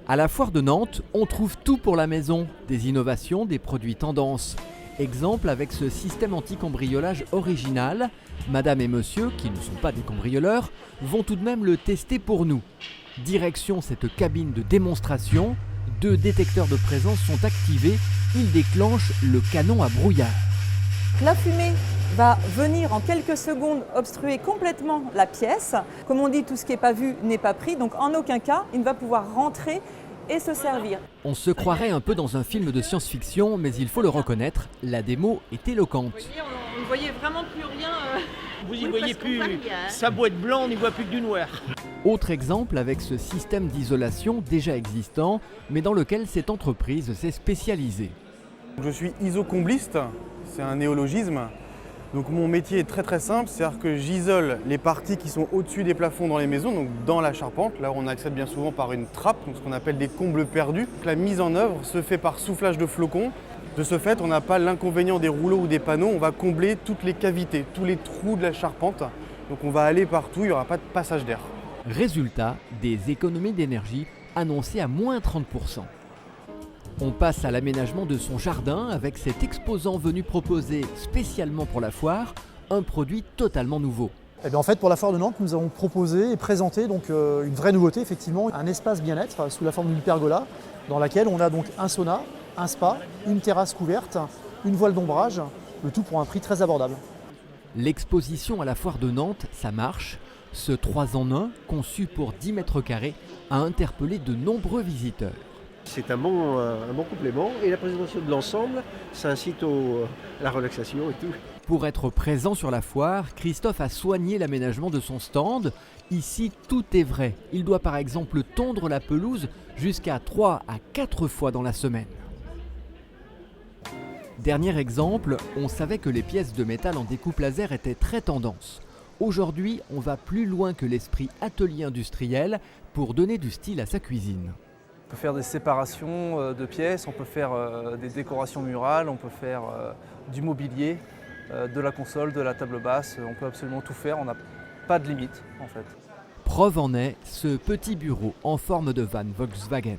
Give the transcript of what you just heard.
À la foire de Nantes, on trouve tout pour la maison, des innovations, des produits tendances. Exemple avec ce système anti-cambriolage original. Madame et monsieur, qui ne sont pas des cambrioleurs, vont tout de même le tester pour nous. Direction cette cabine de démonstration, 2 détecteurs de présence sont activés, ils déclenchent le canon à brouillard. La fumée va venir en quelques secondes obstruer complètement la pièce. Comme on dit, tout ce qui n'est pas vu n'est pas pris, donc en aucun cas, il ne va pouvoir rentrer et se servir. On se croirait un peu dans un film de science-fiction, mais il faut le reconnaître, la démo est éloquente. On ne voyait vraiment plus rien. Vous n'y voyez plus, ça beau être blanc, on n'y voit plus que du noir. Autre exemple avec ce système d'isolation déjà existant, mais dans lequel cette entreprise s'est spécialisée. Je suis isocombliste, c'est un néologisme. Donc mon métier est très simple, c'est-à-dire que j'isole les parties qui sont au-dessus des plafonds dans les maisons, donc dans la charpente. Là on accède bien souvent par une trappe, donc ce qu'on appelle des combles perdus. La mise en œuvre se fait par soufflage de flocons. De ce fait, on n'a pas l'inconvénient des rouleaux ou des panneaux, on va combler toutes les cavités, tous les trous de la charpente. Donc on va aller partout, il n'y aura pas de passage d'air. Résultat, des économies d'énergie annoncées à moins 30%. On passe à l'aménagement de son jardin avec cet exposant venu proposer spécialement pour la foire un produit totalement nouveau. Eh bien, en fait, pour la foire de Nantes, nous avons proposé et présenté donc, une vraie nouveauté, effectivement, un espace bien-être sous la forme d'une pergola dans laquelle on a donc un sauna, un spa, une terrasse couverte, une voile d'ombrage, le tout pour un prix très abordable. L'exposition à la foire de Nantes, ça marche. Ce 3 en 1, conçu pour 10 mètres carrés, a interpellé de nombreux visiteurs. C'est un bon complément et la présentation de l'ensemble, ça incite à la relaxation et tout. Pour être présent sur la foire, Christophe a soigné l'aménagement de son stand. Ici, tout est vrai. Il doit par exemple tondre la pelouse jusqu'à 3 à 4 fois dans la semaine. Dernier exemple, on savait que les pièces de métal en découpe laser étaient très tendance. Aujourd'hui, on va plus loin que l'esprit atelier industriel pour donner du style à sa cuisine. On peut faire des séparations de pièces, on peut faire des décorations murales, on peut faire du mobilier, de la console, de la table basse, on peut absolument tout faire, on n'a pas de limite en fait. Preuve en est ce petit bureau en forme de van Volkswagen.